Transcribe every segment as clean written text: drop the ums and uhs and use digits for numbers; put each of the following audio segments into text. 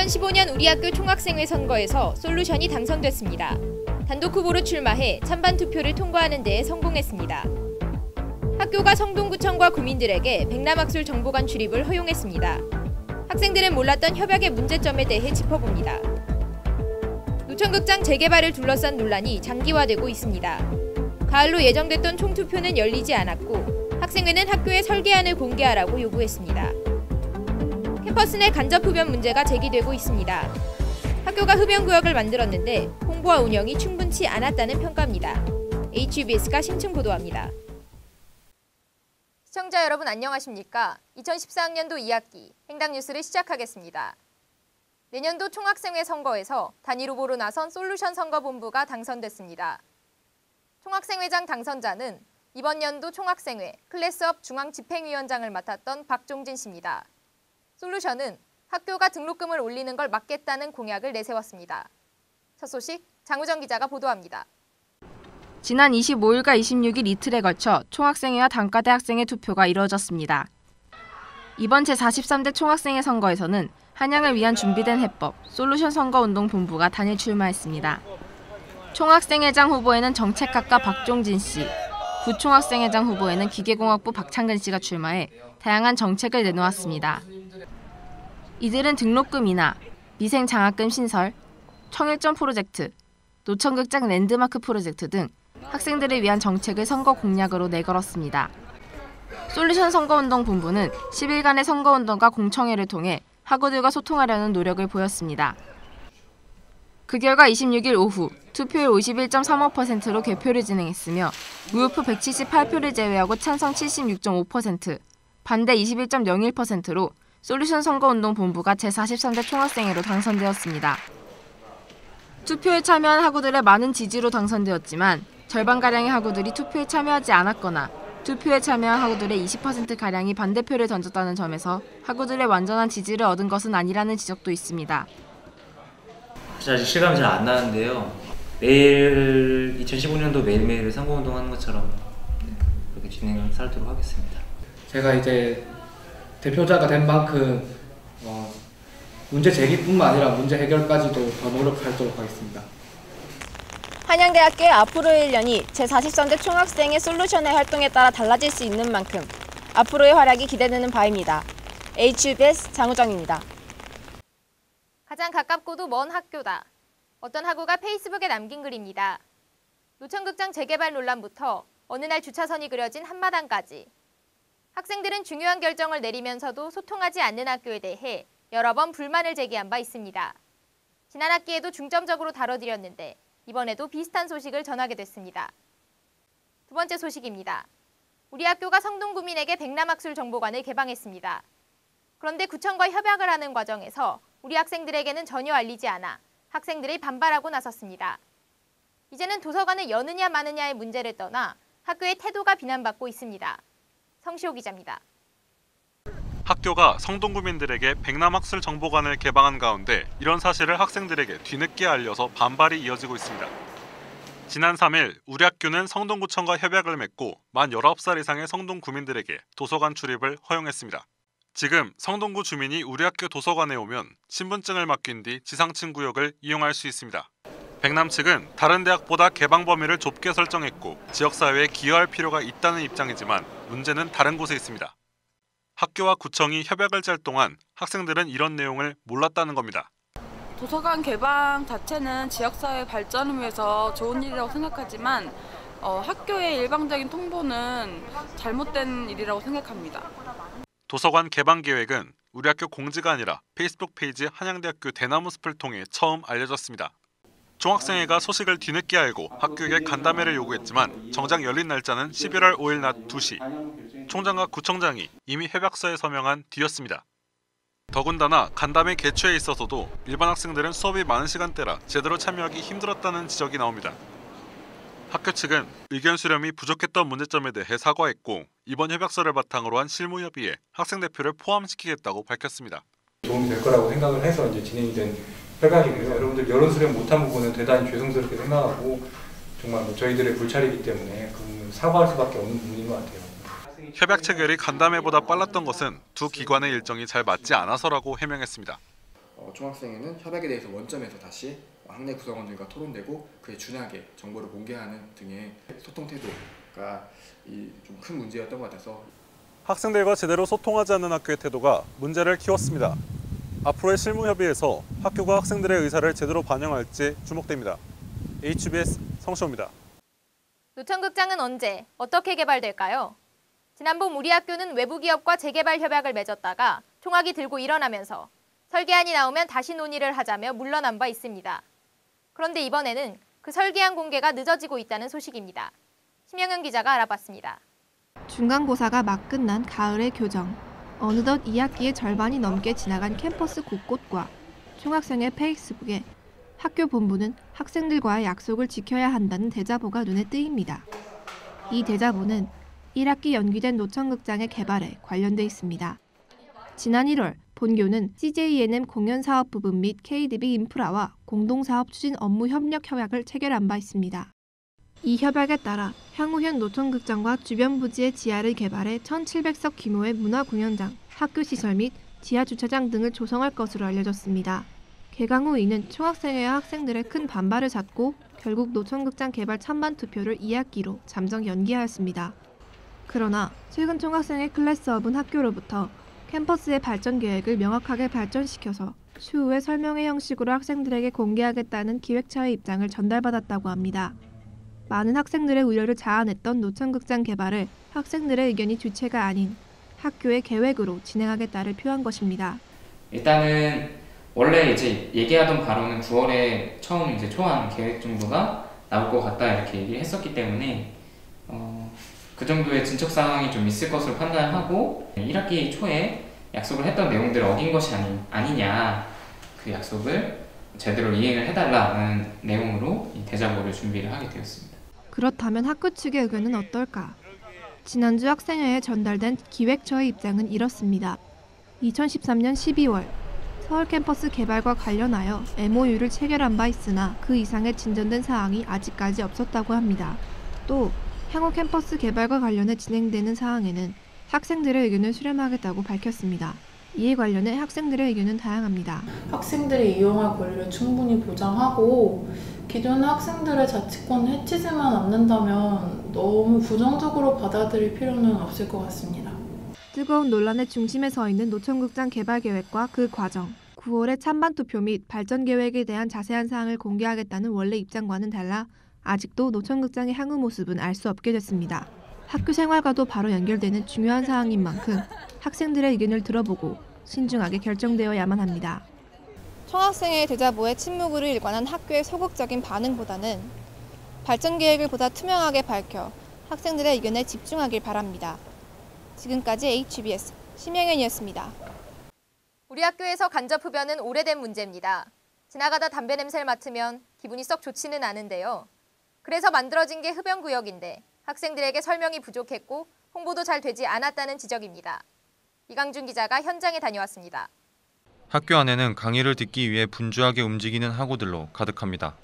2015년 우리 학교 총학생회 선거에서 솔루션이 당선됐습니다. 단독 후보로 출마해 찬반 투표를 통과하는 데 성공했습니다. 학교가 성동구청과 구민들에게 백남학술 정보관 출입을 허용했습니다. 학생들은 몰랐던 협약의 문제점에 대해 짚어봅니다. 노천극장 재개발을 둘러싼 논란이 장기화되고 있습니다. 가을로 예정됐던 총투표는 열리지 않았고 학생회는 학교의 설계안을 공개하라고 요구했습니다. 캠퍼스 내 간접 흡연 문제가 제기되고 있습니다. 학교가 흡연구역을 만들었는데 홍보와 운영이 충분치 않았다는 평가입니다. HBS가 심층 보도합니다. 시청자 여러분 안녕하십니까? 2014학년도 2학기 행당 뉴스를 시작하겠습니다. 내년도 총학생회 선거에서 단일 후보로 나선 솔루션 선거본부가 당선됐습니다. 총학생회장 당선자는 이번 연도 총학생회 클래스업 중앙집행위원장을 맡았던 박종진 씨입니다. 솔루션은 학교가 등록금을 올리는 걸 막겠다는 공약을 내세웠습니다. 첫 소식 장우정 기자가 보도합니다. 지난 25일과 26일 이틀에 걸쳐 총학생회와 단과대 학생회 투표가 이루어졌습니다. 이번 제43대 총학생회 선거에서는 한양을 위한 준비된 해법 솔루션 선거운동본부가 단일 출마했습니다. 총학생회장 후보에는 정책학과 박종진 씨, 부총학생회장 후보에는 기계공학부 박창근 씨가 출마해 다양한 정책을 내놓았습니다. 이들은 등록금 인하, 미생 장학금 신설, 청일점 프로젝트, 노천극장 랜드마크 프로젝트 등 학생들을 위한 정책을 선거 공약으로 내걸었습니다. 솔루션 선거운동본부는 10일간의 선거운동과 공청회를 통해 학우들과 소통하려는 노력을 보였습니다. 그 결과 26일 오후 투표율 51.35%로 개표를 진행했으며 무효표 178표를 제외하고 찬성 76.5%, 반대 21.01%로 솔루션 선거운동본부가 제43대 총학생회로 당선되었습니다. 투표에 참여한 학우들의 많은 지지로 당선되었지만 절반가량의 학우들이 투표에 참여하지 않았거나 투표에 참여한 학우들의 20%가량이 반대표를 던졌다는 점에서 학우들의 완전한 지지를 얻은 것은 아니라는 지적도 있습니다. 아직 실감이 잘 안 나는데요. 매일 2015년도 매일매일 선거운동하는 것처럼 그렇게 진행을 살도록 하겠습니다. 제가 이제 대표자가 된 만큼 문제 제기뿐만 아니라 문제 해결까지도 더 노력하도록 하겠습니다. 한양대학교의 앞으로의 1년이 제43대 총학생회 솔루션의 활동에 따라 달라질 수 있는 만큼 앞으로의 활약이 기대되는 바입니다. HBS 장우정입니다. 가장 가깝고도 먼 학교다. 어떤 학우가 페이스북에 남긴 글입니다. 노천극장 재개발 논란부터 어느 날 주차선이 그려진 한마당까지 학생들은 중요한 결정을 내리면서도 소통하지 않는 학교에 대해 여러 번 불만을 제기한 바 있습니다. 지난 학기에도 중점적으로 다뤄드렸는데 이번에도 비슷한 소식을 전하게 됐습니다. 두 번째 소식입니다. 우리 학교가 성동구민에게 백남학술 정보관을 개방했습니다. 그런데 구청과 협약을 하는 과정에서 우리 학생들에게는 전혀 알리지 않아 학생들이 반발하고 나섰습니다. 이제는 도서관을 여느냐 마느냐의 문제를 떠나 학교의 태도가 비난받고 있습니다. 성시호 기자입니다. 학교가 성동구민들에게 백남학술 정보관을 개방한 가운데 이런 사실을 학생들에게 뒤늦게 알려서 반발이 이어지고 있습니다. 지난 3일 우리 학교는 성동구청과 협약을 맺고 만 19살 이상의 성동구민들에게 도서관 출입을 허용했습니다. 지금 성동구 주민이 우리 학교 도서관에 오면 신분증을 맡긴 뒤 지상층 구역을 이용할 수 있습니다. 백남 측은 다른 대학보다 개방 범위를 좁게 설정했고 지역사회에 기여할 필요가 있다는 입장이지만 문제는 다른 곳에 있습니다. 학교와 구청이 협약을 짤 동안 학생들은 이런 내용을 몰랐다는 겁니다. 도서관 개방 자체는 지역사회 발전을 위해서 좋은 일이라고 생각하지만 학교의 일방적인 통보는 잘못된 일이라고 생각합니다. 도서관 개방 계획은 우리 학교 공지가 아니라 페이스북 페이지 한양대학교 대나무숲을 통해 처음 알려졌습니다. 총학생회가 소식을 뒤늦게 알고 학교에게 간담회를 요구했지만 정작 열린 날짜는 11월 5일 낮 2시. 총장과 구청장이 이미 협약서에 서명한 뒤였습니다. 더군다나 간담회 개최에 있어서도 일반 학생들은 수업이 많은 시간대라 제대로 참여하기 힘들었다는 지적이 나옵니다. 학교 측은 의견 수렴이 부족했던 문제점에 대해 사과했고 이번 협약서를 바탕으로 한 실무 협의에 학생 대표를 포함시키겠다고 밝혔습니다. 도움이 될 거라고 생각을 해서 이제 진행이 된 협약이고요. 여러분들 여론 수렴 못한 부분은 대단히 죄송스럽게 생각하고 정말 저희들의 불찰이기 때문에 그 사과할 수밖에 없는 부분인 것 같아요. 협약 체결이 간담회보다 빨랐던 것은 두 기관의 일정이 잘 맞지 않아서라고 해명했습니다. 총학생회는 협약에 대해서 원점에서 다시 학내 구성원들과 토론되고 그에 준하게 정보를 공개하는 등의 소통 태도가 좀 큰 문제였던 것 같아서 학생들과 제대로 소통하지 않는 학교의 태도가 문제를 키웠습니다. 앞으로의 실무협의에서 학교가 학생들의 의사를 제대로 반영할지 주목됩니다. HBS 성시호입니다. 노천극장은 언제, 어떻게 개발될까요? 지난 봄 우리 학교는 외부 기업과 재개발 협약을 맺었다가 총학이 들고 일어나면서 설계안이 나오면 다시 논의를 하자며 물러난 바 있습니다. 그런데 이번에는 그 설계안 공개가 늦어지고 있다는 소식입니다. 심영은 기자가 알아봤습니다. 중간고사가 막 끝난 가을의 교정. 어느덧 2학기의 절반이 넘게 지나간 캠퍼스 곳곳과 총학생회 페이스북에 학교 본부는 학생들과의 약속을 지켜야 한다는 대자보가 눈에 띄입니다. 이 대자보는 1학기 연기된 노천극장의 개발에 관련돼 있습니다. 지난 1월 본교는 CJENM 공연사업 부분 및 KDB 인프라와 공동사업 추진 업무 협력 협약을 체결한 바 있습니다. 이 협약에 따라 향후 현 노천극장과 주변 부지의 지하를 개발해 1,700석 규모의 문화공연장, 학교시설 및 지하주차장 등을 조성할 것으로 알려졌습니다. 개강 후 이는 총학생회와 학생들의 큰 반발을 샀고 결국 노천극장 개발 찬반 투표를 2학기로 잠정 연기하였습니다. 그러나 최근 총학생회 클래스업은 학교로부터 캠퍼스의 발전 계획을 명확하게 발전시켜서 추후에 설명회 형식으로 학생들에게 공개하겠다는 기획처의 입장을 전달받았다고 합니다. 많은 학생들의 우려를 자아냈던 노천극장 개발을 학생들의 의견이 주체가 아닌 학교의 계획으로 진행하겠다를 표한 것입니다. 일단은 원래 이제 얘기하던 바로는 9월에 처음 이제 초안 계획 정도가 나올 것 같다 이렇게 얘기를 했었기 때문에 그 정도의 진척 사항이 좀 있을 것으로 판단하고 1학기 초에 약속을 했던 내용들을 어긴 것이 아니냐, 그 약속을 제대로 이행을 해달라는 내용으로 이 대자보를 준비를 하게 되었습니다. 그렇다면 학교 측의 의견은 어떨까? 지난주 학생회에 전달된 기획처의 입장은 이렇습니다. 2013년 12월 서울 캠퍼스 개발과 관련하여 MOU를 체결한 바 있으나 그 이상의 진전된 사항이 아직까지 없었다고 합니다. 또 향후 캠퍼스 개발과 관련해 진행되는 사항에는 학생들의 의견을 수렴하겠다고 밝혔습니다. 이에 관련해 학생들의 의견은 다양합니다. 학생들이 이용할 권리를 충분히 보장하고 기존 학생들의 자치권을 해치지만 않는다면 너무 부정적으로 받아들일 필요는 없을 것 같습니다. 뜨거운 논란의 중심에 서 있는 노천극장 개발 계획과 그 과정, 9월의 찬반 투표 및 발전 계획에 대한 자세한 사항을 공개하겠다는 원래 입장과는 달라 아직도 노천극장의 향후 모습은 알 수 없게 됐습니다. 학교 생활과도 바로 연결되는 중요한 사항인 만큼 학생들의 의견을 들어보고 신중하게 결정되어야만 합니다. 총학생회 대자보에 침묵으로 일관한 학교의 소극적인 반응보다는 발전 계획을 보다 투명하게 밝혀 학생들의 의견에 집중하길 바랍니다. 지금까지 HBS 심영현이었습니다. 우리 학교에서 간접 흡연은 오래된 문제입니다. 지나가다 담배 냄새를 맡으면 기분이 썩 좋지는 않은데요. 그래서 만들어진 게 흡연구역인데 학생들에게 설명이 부족했고 홍보도 잘 되지 않았다는 지적입니다. 이강준 기자가 현장에 다녀왔습니다. 학교 안에는 강의를 듣기 위해 분주하게 움직이는 학우들로 가득합니다.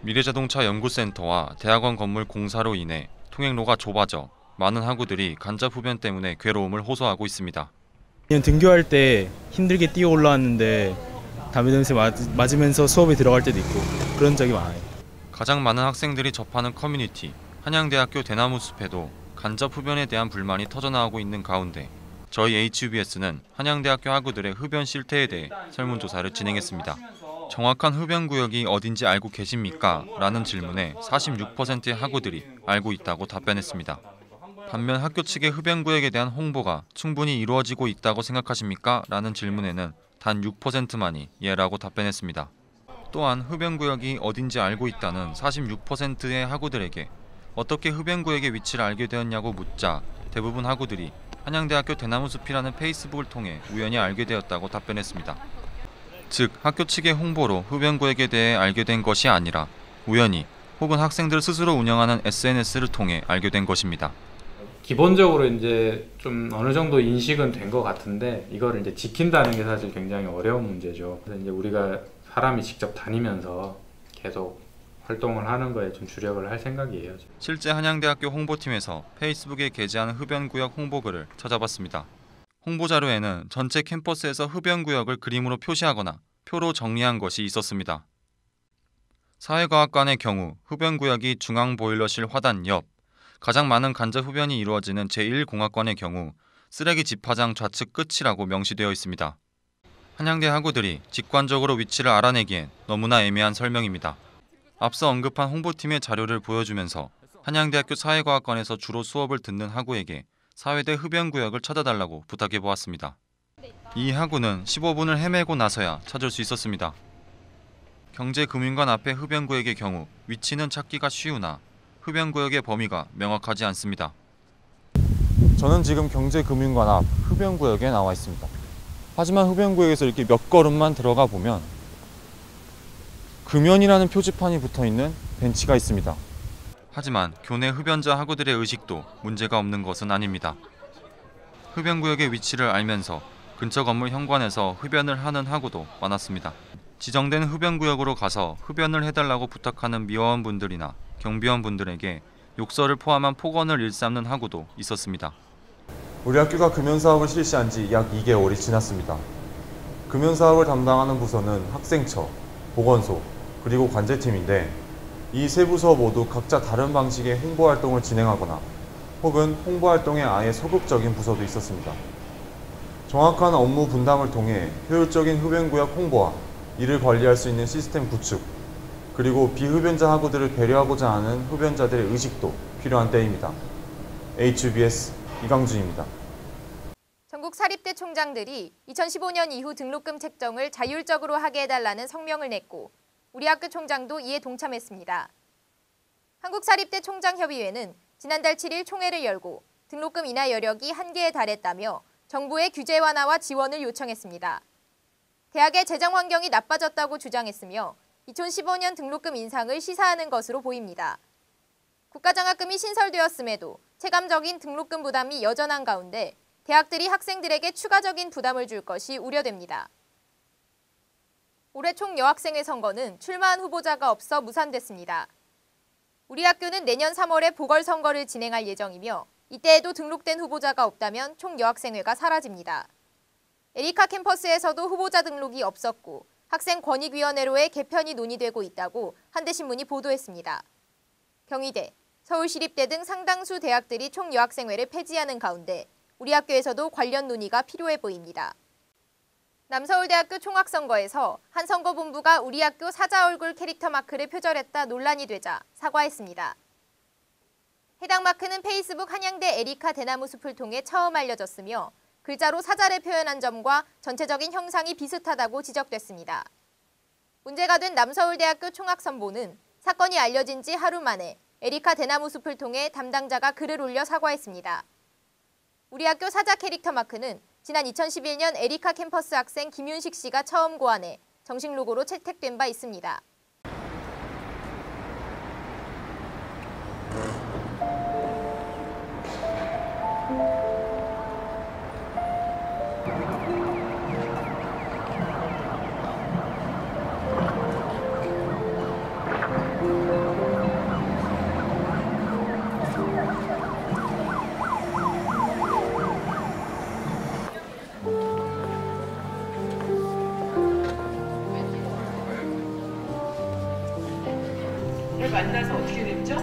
미래자동차 연구센터와 대학원 건물 공사로 인해 통행로가 좁아져 많은 학우들이 간접 흡연 때문에 괴로움을 호소하고 있습니다. 등교할 때 힘들게 뛰어 올라왔는데 담배 냄새 맞으면서 수업에 들어갈 때도 있고 그런 적이 많아요. 가장 많은 학생들이 접하는 커뮤니티, 한양대학교 대나무숲에도 간접 흡연에 대한 불만이 터져나오고 있는 가운데 저희 HBS는 한양대학교 학우들의 흡연 실태에 대해 설문조사를 진행했습니다. 정확한 흡연 구역이 어딘지 알고 계십니까? 라는 질문에 46%의 학우들이 알고 있다고 답변했습니다. 반면 학교 측의 흡연 구역에 대한 홍보가 충분히 이루어지고 있다고 생각하십니까? 라는 질문에는 단 6%만이 예라고 답변했습니다. 또한 흡연 구역이 어딘지 알고 있다는 46%의 학우들에게 어떻게 흡연 구역의 위치를 알게 되었냐고 묻자 대부분 학우들이 한양대학교 대나무숲이라는 페이스북을 통해 우연히 알게 되었다고 답변했습니다. 즉 학교 측의 홍보로 흡연 구역에 대해 알게 된 것이 아니라 우연히 혹은 학생들 스스로 운영하는 SNS를 통해 알게 된 것입니다. 기본적으로 이제 좀 어느 정도 인식은 된 것 같은데 이거를 이제 지킨다는 게 사실 굉장히 어려운 문제죠. 그래서 이제 우리가 사람이 직접 다니면서 계속 활동을 하는 거에 좀 주력을 할 생각이에요. 실제 한양대학교 홍보팀에서 페이스북에 게재한 흡연구역 홍보글을 찾아봤습니다. 홍보 자료에는 전체 캠퍼스에서 흡연구역을 그림으로 표시하거나 표로 정리한 것이 있었습니다. 사회과학관의 경우 흡연구역이 중앙보일러실 화단 옆, 가장 많은 간접 흡연이 이루어지는 제1공학관의 경우 쓰레기 집화장 좌측 끝이라고 명시되어 있습니다. 한양대 학우들이 직관적으로 위치를 알아내기엔 너무나 애매한 설명입니다. 앞서 언급한 홍보팀의 자료를 보여주면서 한양대학교 사회과학관에서 주로 수업을 듣는 학우에게 사회대 흡연구역을 찾아달라고 부탁해보았습니다. 이 학우는 15분을 헤매고 나서야 찾을 수 있었습니다. 경제금융관 앞의 흡연구역의 경우 위치는 찾기가 쉬우나 흡연구역의 범위가 명확하지 않습니다. 저는 지금 경제금융관 앞 흡연구역에 나와 있습니다. 하지만 흡연구역에서 이렇게 몇 걸음만 들어가 보면 금연이라는 표지판이 붙어있는 벤치가 있습니다. 하지만 교내 흡연자 학우들의 의식도 문제가 없는 것은 아닙니다. 흡연구역의 위치를 알면서 근처 건물 현관에서 흡연을 하는 학우도 많았습니다. 지정된 흡연구역으로 가서 흡연을 해달라고 부탁하는 미화원분들이나 경비원분들에게 욕설을 포함한 폭언을 일삼는 학우도 있었습니다. 우리 학교가 금연사업을 실시한 지 약 2개월이 지났습니다. 금연사업을 담당하는 부서는 학생처, 보건소, 그리고 관제팀인데 이 세 부서 모두 각자 다른 방식의 홍보활동을 진행하거나 혹은 홍보활동에 아예 소극적인 부서도 있었습니다. 정확한 업무 분담을 통해 효율적인 흡연구역 홍보와 이를 관리할 수 있는 시스템 구축, 그리고 비흡연자 학우들을 배려하고자 하는 흡연자들의 의식도 필요한 때입니다. HBS 이강준입니다. 전국 사립대 총장들이 2015년 이후 등록금 책정을 자율적으로 하게 해달라는 성명을 냈고 우리 학교 총장도 이에 동참했습니다. 한국사립대 총장협의회는 지난달 7일 총회를 열고 등록금 인하 여력이 한계에 달했다며 정부의 규제 완화와 지원을 요청했습니다. 대학의 재정 환경이 나빠졌다고 주장했으며 2015년 등록금 인상을 시사하는 것으로 보입니다. 국가장학금이 신설되었음에도 체감적인 등록금 부담이 여전한 가운데 대학들이 학생들에게 추가적인 부담을 줄 것이 우려됩니다. 올해 총 여학생회 선거는 출마한 후보자가 없어 무산됐습니다. 우리 학교는 내년 3월에 보궐선거를 진행할 예정이며 이때에도 등록된 후보자가 없다면 총 여학생회가 사라집니다. 에리카 캠퍼스에서도 후보자 등록이 없었고 학생권익위원회로의 개편이 논의되고 있다고 한대신문이 보도했습니다. 경희대, 서울시립대 등 상당수 대학들이 총 여학생회를 폐지하는 가운데 우리 학교에서도 관련 논의가 필요해 보입니다. 남서울대학교 총학선거에서 한 선거본부가 우리 학교 사자 얼굴 캐릭터 마크를 표절했다 논란이 되자 사과했습니다. 해당 마크는 페이스북 한양대 에리카 대나무 숲을 통해 처음 알려졌으며 글자로 사자를 표현한 점과 전체적인 형상이 비슷하다고 지적됐습니다. 문제가 된 남서울대학교 총학선보는 사건이 알려진 지 하루 만에 에리카 대나무 숲을 통해 담당자가 글을 올려 사과했습니다. 우리 학교 사자 캐릭터 마크는 지난 2011년 에리카 캠퍼스 학생 김윤식 씨가 처음 고안해 정식 로고로 채택된 바 있습니다. 만나서 어떻게 됐죠?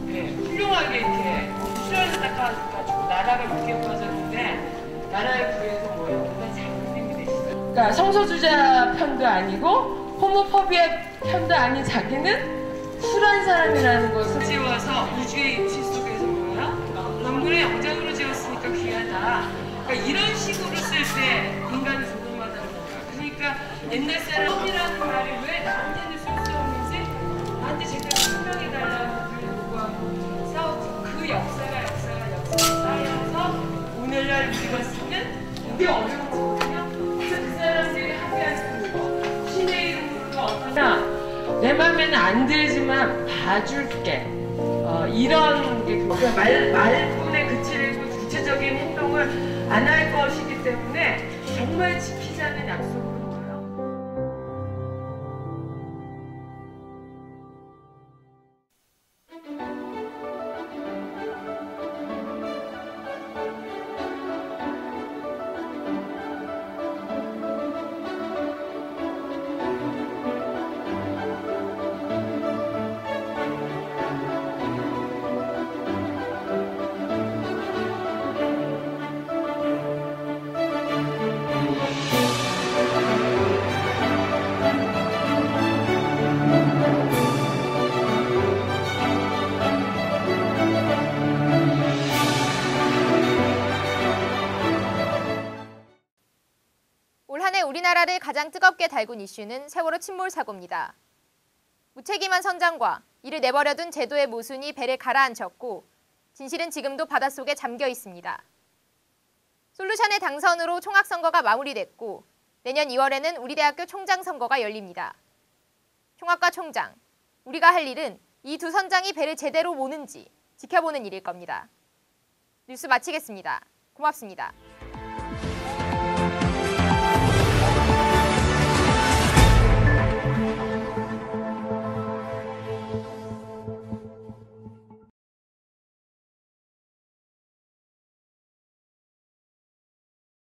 네, 훌륭하게 이렇게 수련을 닦아가지고 나라를 구경하셨는데 나라의 구에서 뭐예요? 장군님이 되시죠. 그러니까 성소수자 편도 아니고 호모포비아 편도 아닌 자기는 쿨한 사람이라는 것을 지어서 우주의 임시 속에서 뭐야? 영문의 영장으로 지었으니까 귀하다. 그러니까 이런 식으로 쓸 때 인간을 존중하다는 거야. 그러니까 옛날 사람이라는 말이 왜 나한테는 쓸 수 없는지 나한테 제대로 설명해달라는 요구하고 싸웠죠. 그 역사가 쌓여서 오늘날 우리가 쓰는 이게 어려운 거거든요. 그 사람들이 합의하는 거 신의 이름으로 어떠냐 내 맘에는 안 들지만 봐줄게 이런 게 그러니까 말뿐에 그치고 구체적인 행동을 안 할 것이기 때문에 정말 지키자는 약속을 가장 뜨겁게 달군 이슈는 세월호 침몰 사고입니다. 무책임한 선장과 이를 내버려둔 제도의 모순이 배를 가라앉혔고 진실은 지금도 바닷속에 잠겨 있습니다. 솔루션의 당선으로 총학선거가 마무리됐고 내년 2월에는 우리 대학교 총장 선거가 열립니다. 총학과 총장, 우리가 할 일은 이 두 선장이 배를 제대로 모는지 지켜보는 일일 겁니다. 뉴스 마치겠습니다. 고맙습니다.